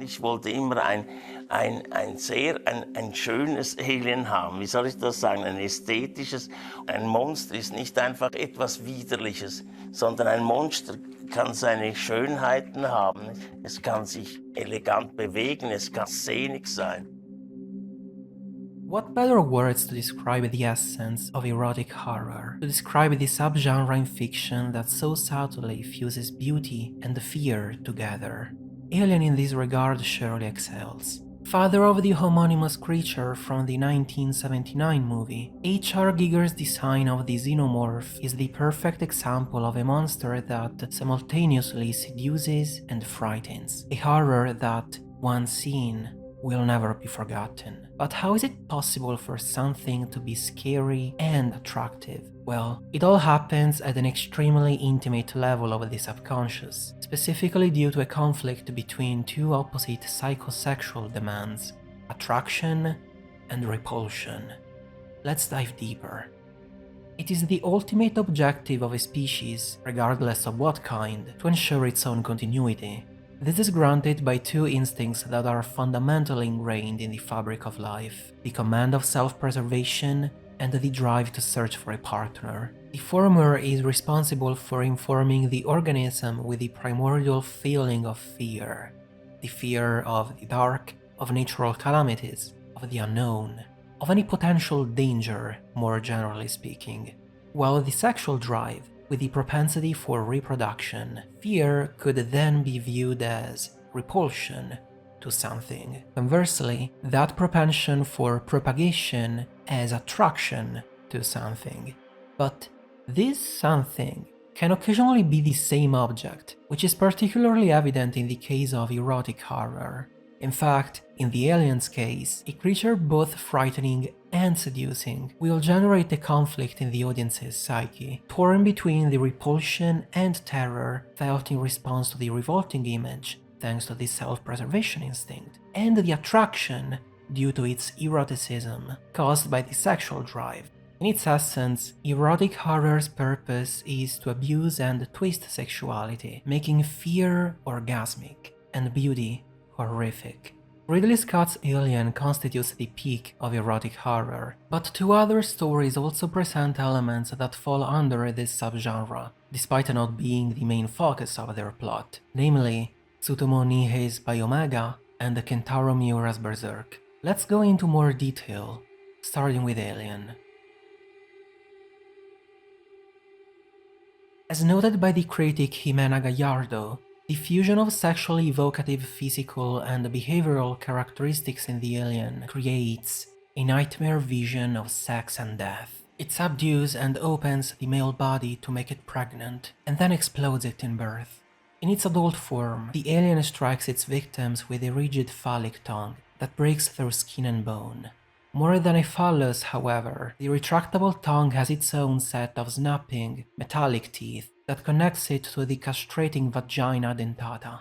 Ich wollte immer ein schönes Alien haben. Wie soll ich das sagen? Ein ästhetisches. Ein Monster ist nicht einfach etwas Widerliches, sondern ein Monster kann seine Schönheiten haben. Es kann sich elegant bewegen, es kann sehnig sein. What better words to describe the essence of erotic horror, to describe the subgenre in fiction that so subtly fuses beauty and fear together. Alien in this regard surely excels. Father of the homonymous creature from the 1979 movie, H.R.Giger's design of the xenomorph is the perfect example of a monster that simultaneously seduces and frightens, a horror that, once seen, will never be forgotten. But how is it possible for something to be scary and attractive? Well, it all happens at an extremely intimate level of the subconscious, specifically due to a conflict between two opposite psychosexual demands: attraction and repulsion. Let's dive deeper. It is the ultimate objective of a species, regardless of what kind, to ensure its own continuity. This is granted by two instincts that are fundamentally ingrained in the fabric of life: the command of self-preservation and the drive to search for a partner. The former is responsible for informing the organism with the primordial feeling of fear. The fear of the dark, of natural calamities, of the unknown, of any potential danger, more generally speaking. While the sexual drive, with the propensity for reproduction, fear could then be viewed as repulsion to something. Conversely, that propension for propagation as attraction to something. But this something can occasionally be the same object, which is particularly evident in the case of erotic horror. In fact, in the alien's case, a creature both frightening and seducing will generate a conflict in the audience's psyche, torn between the repulsion and terror felt in response to the revolting image, thanks to the self-preservation instinct, and the attraction due to its eroticism, caused by the sexual drive. In its essence, erotic horror's purpose is to abuse and twist sexuality, making fear orgasmic and beauty horrific. Ridley Scott's Alien constitutes the peak of erotic horror, but two other stories also present elements that fall under this subgenre, despite not being the main focus of their plot, namely Tsutomu Nihei's Biomega and Kentaro Miura's Berserk. Let's go into more detail, starting with Alien. As noted by the critic Jimena Gallardo, the fusion of sexually evocative physical and behavioral characteristics in the alien creates a nightmare vision of sex and death. It subdues and opens the male body to make it pregnant, and then explodes it in birth. In its adult form, the alien strikes its victims with a rigid phallic tongue that breaks through skin and bone. More than a phallus, however, the retractable tongue has its own set of snapping, metallic teeth that connects it to the castrating vagina dentata.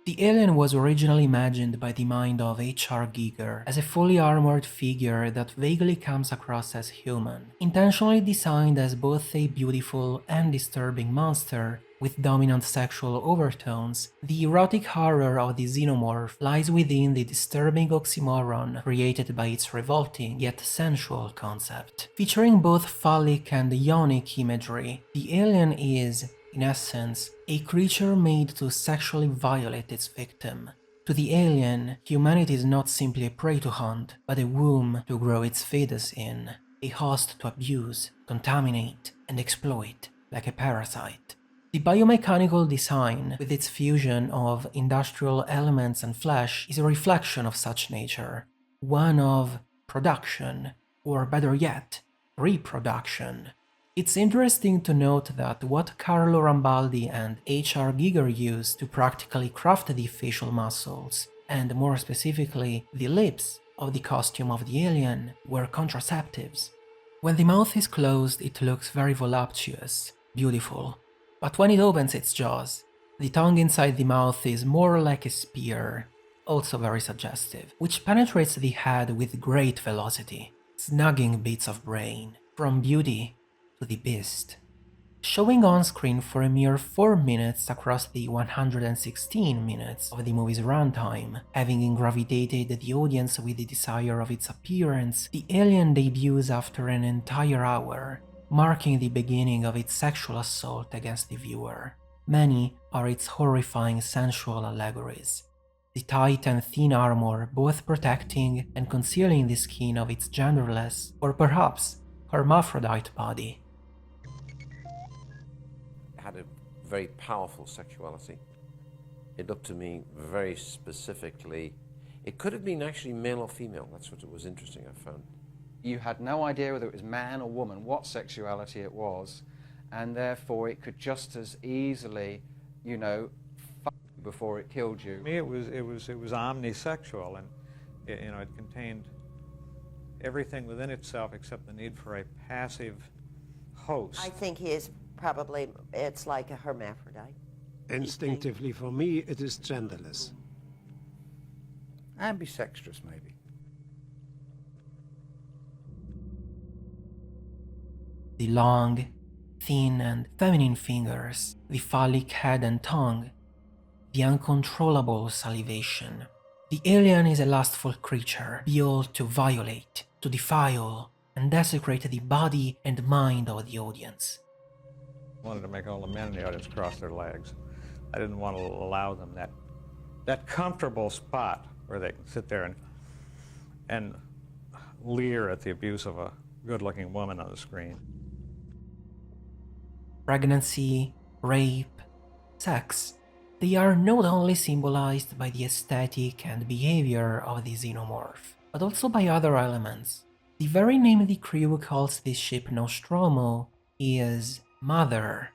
The alien was originally imagined by the mind of H.R.Giger as a fully armored figure that vaguely comes across as human, intentionally designed as both a beautiful and disturbing monster with dominant sexual overtones. The erotic horror of the xenomorph lies within the disturbing oxymoron created by its revolting yet sensual concept. Featuring both phallic and yonic imagery, the alien is, in essence, a creature made to sexually violate its victim. To the alien, humanity is not simply a prey to hunt, but a womb to grow its fetus in, a host to abuse, contaminate, and exploit, like a parasite. The biomechanical design, with its fusion of industrial elements and flesh, is a reflection of such nature, one of production, or better yet, reproduction. It's interesting to note that what Carlo Rambaldi and H.R.Giger used to practically craft the facial muscles, and more specifically the lips of the costume of the alien, were contraceptives. When the mouth is closed, it looks very voluptuous, beautiful. But when it opens its jaws, the tongue inside the mouth is more like a spear, also very suggestive, which penetrates the head with great velocity, snugging bits of brain, from beauty to the beast. showing on screen for a mere 4 minutes across the 116 minutes of the movie's runtime. Having gravitated the audience with the desire of its appearance, the alien debuts after an entire hour, marking the beginning of its sexual assault against the viewer. Many are its horrifying sensual allegories. The tight and thin armor both protecting and concealing the skin of its genderless, or perhaps hermaphrodite body. Had a very powerful sexuality. It looked to me very specifically, it could have been actually male or female. That's what it was interesting, I found. You had no idea whether it was man or woman, what sexuality it was, and therefore it could just as easily, you know, fuck you before it killed you. To me, it was omnisexual, and it contained everything within itself except the need for a passive host. I think he is probably, it's like a hermaphrodite. Instinctively, for me, it is genderless. Ambisextrous, maybe. The long, thin and feminine fingers, the phallic head and tongue, the uncontrollable salivation. The alien is a lustful creature, built to violate, to defile, and desecrate the body and mind of the audience. I wanted to make all the men in the audience cross their legs. I didn't want to allow them that comfortable spot where they can sit there and leer at the abuse of a good-looking woman on the screen. Pregnancy, rape, sex, they are not only symbolized by the aesthetic and behavior of the xenomorph, but also by other elements. The very name the crew calls this ship Nostromo is Mother.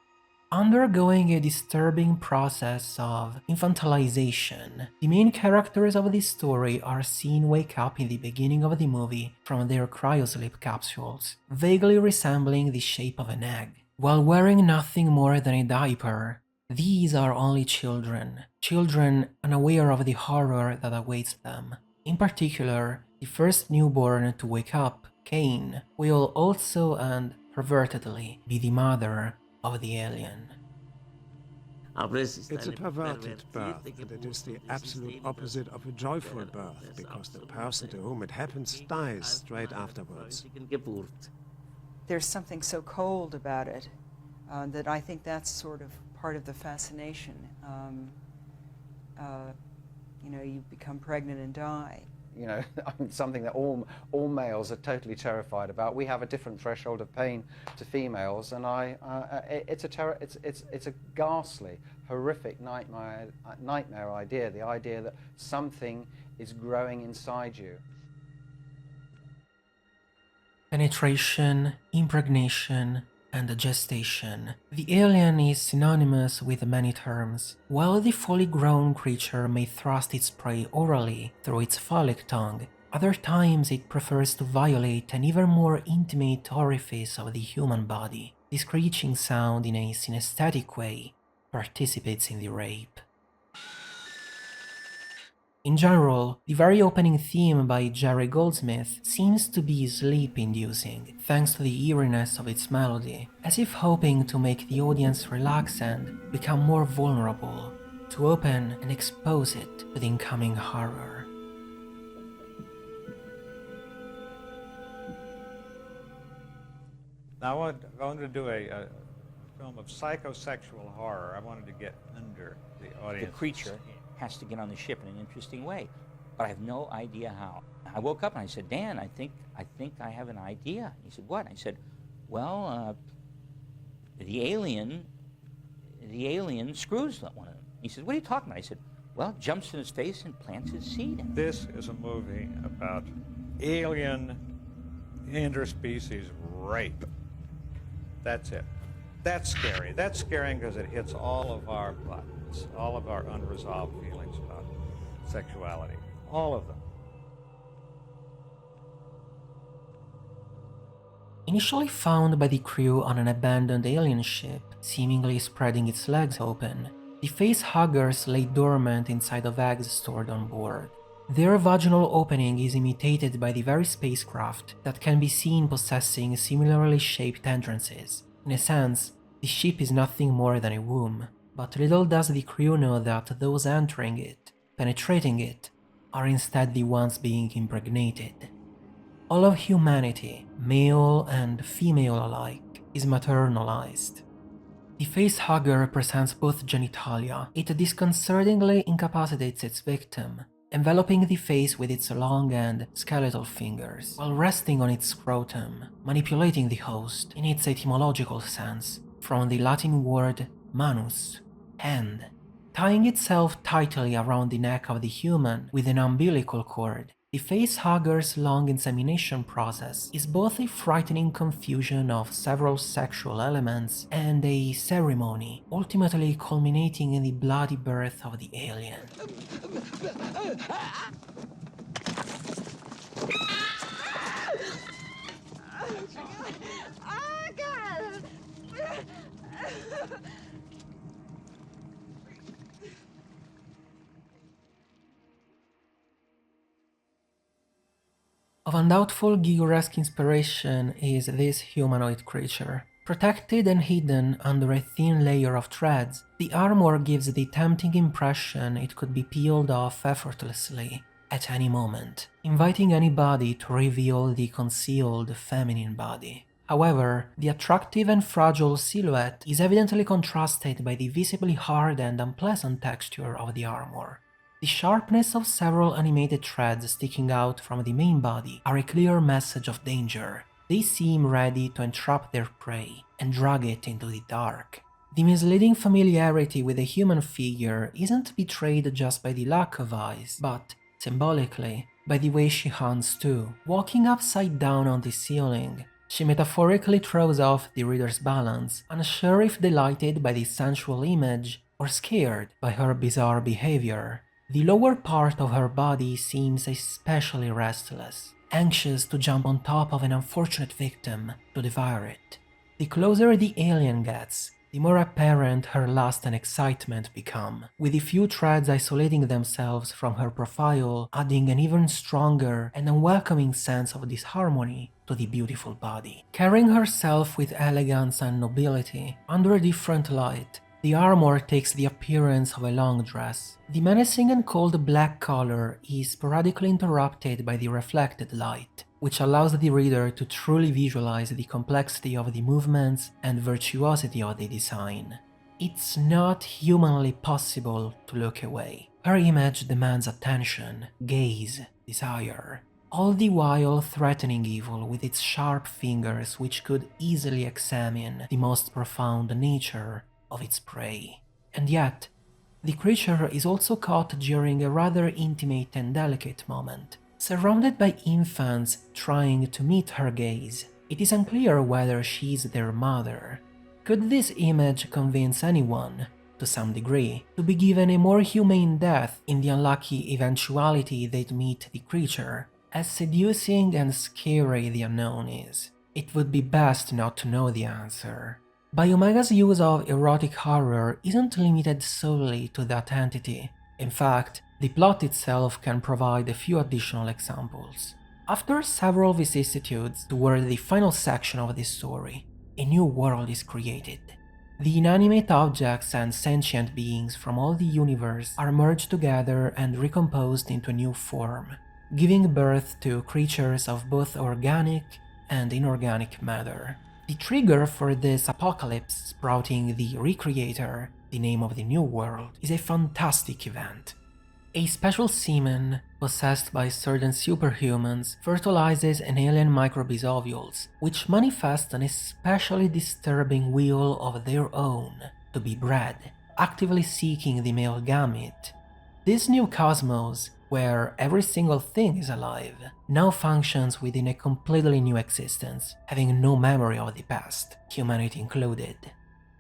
Undergoing a disturbing process of infantilization, the main characters of this story are seen wake up in the beginning of the movie from their cryosleep capsules, vaguely resembling the shape of an egg. While wearing nothing more than a diaper, these are only children, children unaware of the horror that awaits them. In particular, the first newborn to wake up, Kane, will also and pervertedly be the mother of the alien. It's a perverted birth, and it is the absolute opposite of a joyful birth, because the person to whom it happens dies straight afterwards. There's something so cold about it that I think that's sort of part of the fascination. You become pregnant and die. Something that all males are totally terrified about. We have a different threshold of pain to females, and it's a ghastly, horrific nightmare idea. The idea that something is growing inside you. Penetration, impregnation, and gestation. The alien is synonymous with many terms. While the fully grown creature may thrust its prey orally through its phallic tongue, other times it prefers to violate an even more intimate orifice of the human body. The screeching sound, in a synesthetic way, participates in the rape. In general, the very opening theme by Jerry Goldsmith seems to be sleep-inducing, thanks to the eeriness of its melody, as if hoping to make the audience relax and become more vulnerable, to open and expose it to the incoming horror. Now I wanted to do a film of psychosexual horror. I wanted to get under the audience. The creature has to get on the ship in an interesting way, but I have no idea how. I woke up and I said, Dan, I think I have an idea. He said, what? I said, well, the alien screws one of them. He said, what are you talking about? I said, well, jumps in his face and plants his seed in. This is a movie about alien interspecies rape. That's it. That's scary. That's scary because it hits all of our buttons, all of our unresolved feelings about sexuality, all of them. Initially found by the crew on an abandoned alien ship, seemingly spreading its legs open, the face huggers lay dormant inside of eggs stored on board. Their vaginal opening is imitated by the very spacecraft that can be seen possessing similarly shaped entrances. In a sense, The ship is nothing more than a womb, but little does the crew know that those entering it, penetrating it, are instead the ones being impregnated. All of humanity, male and female alike, is maternalized. The face-hugger represents both genitalia. It disconcertingly incapacitates its victim, enveloping the face with its long and skeletal fingers, while resting on its scrotum, manipulating the host in its etymological sense, from the Latin word manus, hand, tying itself tightly around the neck of the human with an umbilical cord. The face-hugger's long insemination process is both a frightening confusion of several sexual elements and a ceremony, ultimately culminating in the bloody birth of the alien. Of undoubtful Gigeresque inspiration is this humanoid creature. Protected and hidden under a thin layer of threads, the armor gives the tempting impression it could be peeled off effortlessly at any moment, inviting anybody to reveal the concealed feminine body. However, the attractive and fragile silhouette is evidently contrasted by the visibly hard and unpleasant texture of the armor. The sharpness of several animated threads sticking out from the main body are a clear message of danger. They seem ready to entrap their prey and drag it into the dark. The misleading familiarity with a human figure isn't betrayed just by the lack of eyes, but, symbolically, by the way she hunts too. Walking upside down on the ceiling, she metaphorically throws off the reader's balance, unsure if delighted by the sensual image or scared by her bizarre behavior. The lower part of her body seems especially restless, anxious to jump on top of an unfortunate victim to devour it. The closer the alien gets, the more apparent her lust and excitement become, with the few threads isolating themselves from her profile, adding an even stronger and unwelcoming sense of disharmony to the beautiful body. Carrying herself with elegance and nobility, under a different light, the armor takes the appearance of a long dress. The menacing and cold black color is sporadically interrupted by the reflected light, which allows the reader to truly visualize the complexity of the movements and virtuosity of the design. It's not humanly possible to look away. Her image demands attention, gaze, desire, all the while threatening evil with its sharp fingers which could easily examine the most profound nature of its prey. And yet, the creature is also caught during a rather intimate and delicate moment. Surrounded by infants trying to meet her gaze, it is unclear whether she's their mother. Could this image convince anyone, to some degree, to be given a more humane death in the unlucky eventuality they'd meet the creature? As seducing and scary the unknown is, it would be best not to know the answer. Biomega's use of erotic horror isn't limited solely to that entity. In fact, the plot itself can provide a few additional examples. After several vicissitudes toward the final section of this story, a new world is created. The inanimate objects and sentient beings from all the universe are merged together and recomposed into a new form, giving birth to creatures of both organic and inorganic matter. The trigger for this apocalypse sprouting the Recreator, the name of the new world, is a fantastic event. A special semen, possessed by certain superhumans, fertilizes an alien microbes ovules, which manifest an especially disturbing will of their own to be bred, actively seeking the male gamete. This new cosmos, where every single thing is alive, now functions within a completely new existence, having no memory of the past, humanity included.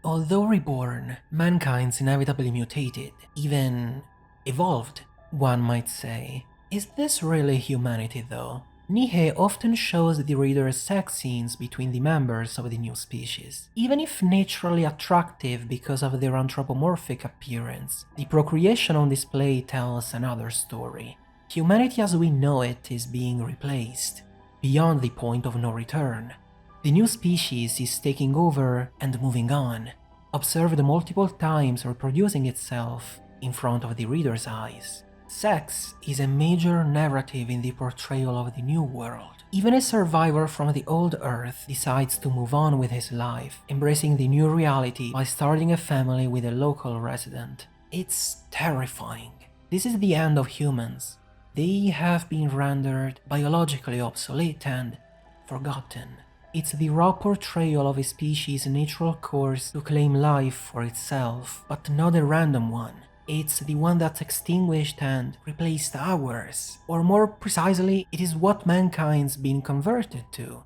Although reborn, mankind's inevitably mutated, even evolved, one might say. Is this really humanity though? Nihei often shows the reader sex scenes between the members of the new species. Even if naturally attractive because of their anthropomorphic appearance, the procreation on display tells another story. Humanity as we know it is being replaced, beyond the point of no return. The new species is taking over and moving on, observed multiple times reproducing itself in front of the reader's eyes. Sex is a major narrative in the portrayal of the new world. Even a survivor from the old Earth decides to move on with his life, embracing the new reality by starting a family with a local resident. It's terrifying. This is the end of humans. They have been rendered biologically obsolete and forgotten. It's the raw portrayal of a species' natural course to claim life for itself, but not a random one. It's the one that's extinguished and replaced ours. Or more precisely, it is what mankind's been converted to,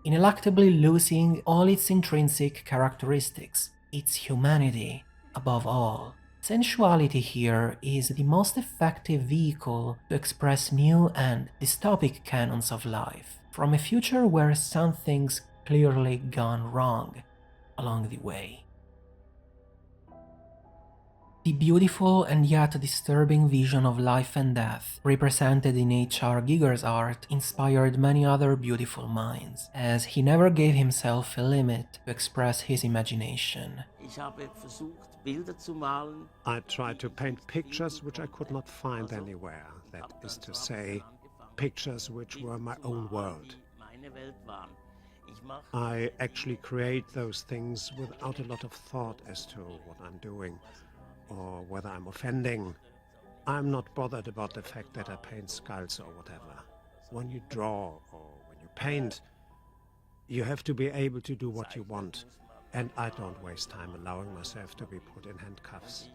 ineluctably losing all its intrinsic characteristics, its humanity above all. Sensuality here is the most effective vehicle to express new and dystopic canons of life, from a future where something's clearly gone wrong along the way. The beautiful and yet disturbing vision of life and death represented in H.R.Giger's art inspired many other beautiful minds, as he never gave himself a limit to express his imagination. I tried to paint pictures which I could not find anywhere, that is to say, pictures which were my own world. I actually create those things without a lot of thought as to what I'm doing, or whether I'm offending. I'm not bothered about the fact that I paint skulls or whatever. When you draw or when you paint, you have to be able to do what you want, and I don't waste time allowing myself to be put in handcuffs.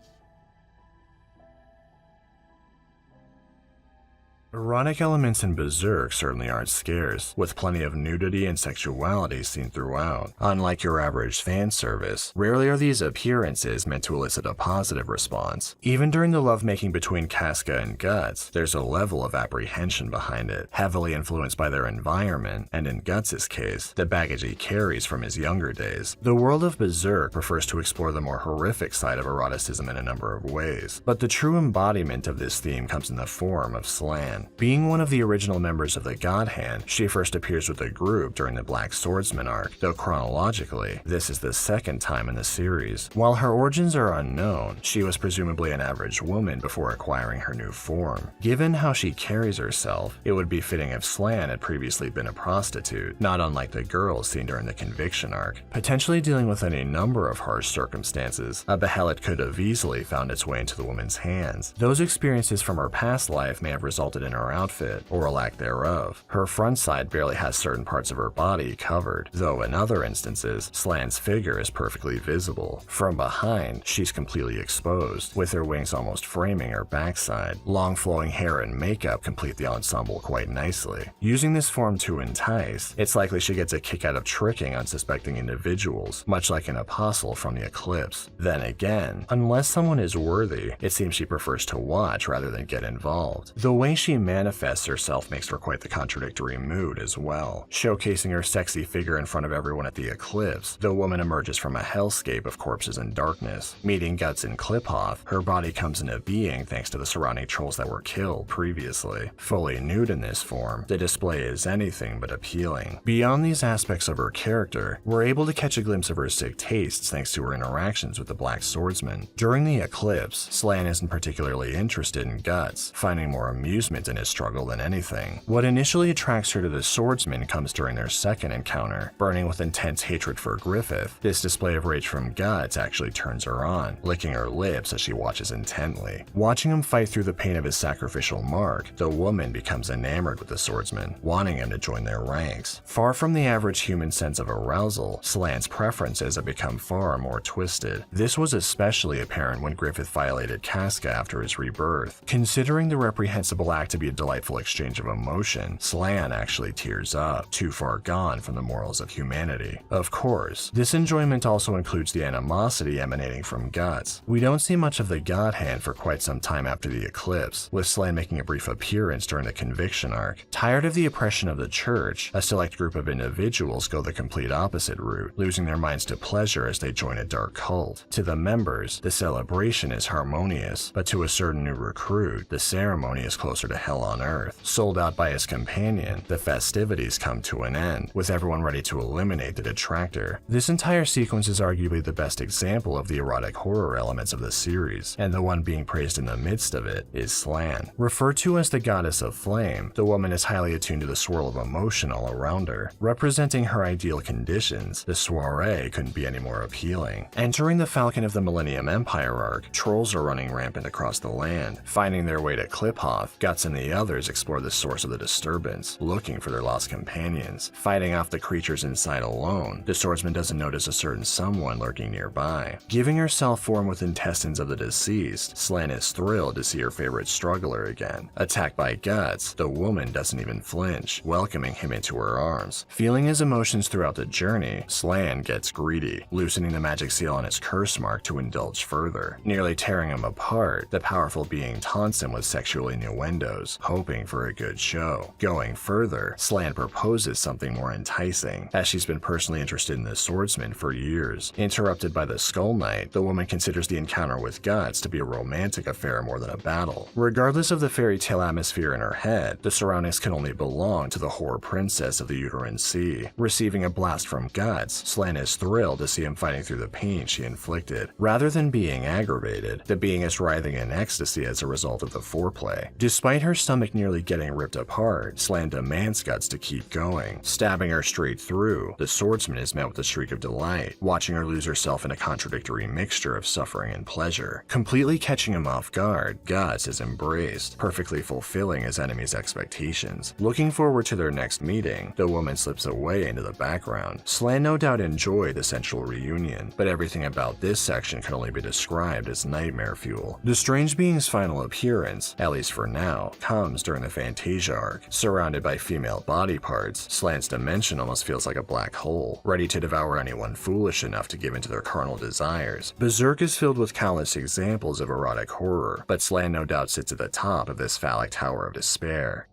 Erotic elements in Berserk certainly aren't scarce, with plenty of nudity and sexuality seen throughout. Unlike your average fan service, rarely are these appearances meant to elicit a positive response. Even during the lovemaking between Casca and Guts, there's a level of apprehension behind it, heavily influenced by their environment, and in Guts' case, the baggage he carries from his younger days. The world of Berserk prefers to explore the more horrific side of eroticism in a number of ways, but the true embodiment of this theme comes in the form of Slan. Being one of the original members of the God Hand, she first appears with the group during the Black Swordsman arc, though chronologically, this is the second time in the series. While her origins are unknown, she was presumably an average woman before acquiring her new form. Given how she carries herself, it would be fitting if Slan had previously been a prostitute, not unlike the girls seen during the Conviction arc. Potentially dealing with any number of harsh circumstances, a behelit could have easily found its way into the woman's hands. Those experiences from her past life may have resulted in her outfit, or a lack thereof. Her front side barely has certain parts of her body covered, though in other instances, Slan's figure is perfectly visible. From behind, she's completely exposed, with her wings almost framing her backside. Long flowing hair and makeup complete the ensemble quite nicely. Using this form to entice, it's likely she gets a kick out of tricking unsuspecting individuals, much like an apostle from the Eclipse. Then again, unless someone is worthy, it seems she prefers to watch rather than get involved. The way she manifests herself makes for quite the contradictory mood as well. Showcasing her sexy figure in front of everyone at the Eclipse, the woman emerges from a hellscape of corpses and darkness. Meeting Guts and Kliphoff, her body comes into being thanks to the surrounding trolls that were killed previously. Fully nude in this form, the display is anything but appealing. Beyond these aspects of her character, we're able to catch a glimpse of her sick tastes thanks to her interactions with the Black Swordsman. During the Eclipse, Slan isn't particularly interested in Guts, finding more amusement in his struggle than anything. What initially attracts her to the swordsman comes during their second encounter. Burning with intense hatred for Griffith, this display of rage from Guts actually turns her on, licking her lips as she watches intently. Watching him fight through the pain of his sacrificial mark, the woman becomes enamored with the swordsman, wanting him to join their ranks. Far from the average human sense of arousal, Slan's preferences have become far more twisted. This was especially apparent when Griffith violated Casca after his rebirth. Considering the reprehensible act to be a delightful exchange of emotion, Slan actually tears up, too far gone from the morals of humanity. Of course, this enjoyment also includes the animosity emanating from Guts. We don't see much of the God Hand for quite some time after the Eclipse, with Slan making a brief appearance during the Conviction arc. Tired of the oppression of the Church, a select group of individuals go the complete opposite route, losing their minds to pleasure as they join a dark cult. To the members, the celebration is harmonious, but to a certain new recruit, the ceremony is closer to hell on earth. Sold out by his companion, the festivities come to an end, with everyone ready to eliminate the detractor. This entire sequence is arguably the best example of the erotic horror elements of the series, and the one being praised in the midst of it is Slan. Referred to as the goddess of flame, the woman is highly attuned to the swirl of emotion all around her. Representing her ideal conditions, the soiree couldn't be any more appealing. Entering the Falcon of the Millennium Empire arc, trolls are running rampant across the land. Finding their way to Kliphoth, Guts and the others explore the source of the disturbance, looking for their lost companions. Fighting off the creatures inside alone, the swordsman doesn't notice a certain someone lurking nearby. Giving herself form with intestines of the deceased, Slan is thrilled to see her favorite struggler again. Attacked by Guts, the woman doesn't even flinch, welcoming him into her arms. Feeling his emotions throughout the journey, Slan gets greedy, loosening the magic seal on his curse mark to indulge further. Nearly tearing him apart, the powerful being taunts him with sexual innuendos, hoping for a good show. Going further, Slan proposes something more enticing, as she's been personally interested in the swordsman for years. Interrupted by the Skull Knight, the woman considers the encounter with Guts to be a romantic affair more than a battle. Regardless of the fairy tale atmosphere in her head, the surroundings can only belong to the horror princess of the Uterine Sea. Receiving a blast from Guts, Slan is thrilled to see him fighting through the pain she inflicted. Rather than being aggravated, the being is writhing in ecstasy as a result of the foreplay. Despite her stomach nearly getting ripped apart, Slan demands Guts to keep going. Stabbing her straight through, the swordsman is met with a shriek of delight, watching her lose herself in a contradictory mixture of suffering and pleasure. Completely catching him off guard, Guts is embraced, perfectly fulfilling his enemy's expectations. Looking forward to their next meeting, the woman slips away into the background. Slan no doubt enjoyed the sensual reunion, but everything about this section can only be described as nightmare fuel. The strange being's final appearance, at least for now, comes during the Fantasia arc. Surrounded by female body parts, Slan's dimension almost feels like a black hole, ready to devour anyone foolish enough to give in to their carnal desires. Berserk is filled with countless examples of erotic horror, but Slan no doubt sits at the top of this phallic tower of despair.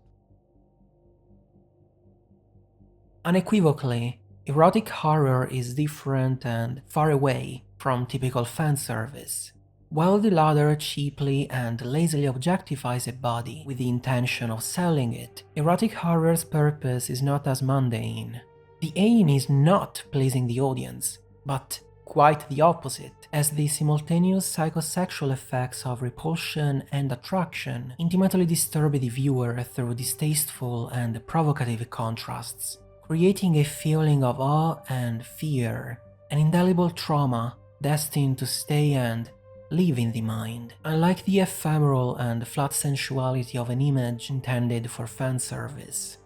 Unequivocally, erotic horror is different and far away from typical fan service. While the latter cheaply and lazily objectifies a body with the intention of selling it, erotic horror's purpose is not as mundane. The aim is not pleasing the audience, but quite the opposite, as the simultaneous psychosexual effects of repulsion and attraction intimately disturb the viewer through distasteful and provocative contrasts, creating a feeling of awe and fear, an indelible trauma destined to stay and live in the mind. Unlike the ephemeral and flat sensuality of an image intended for fan service,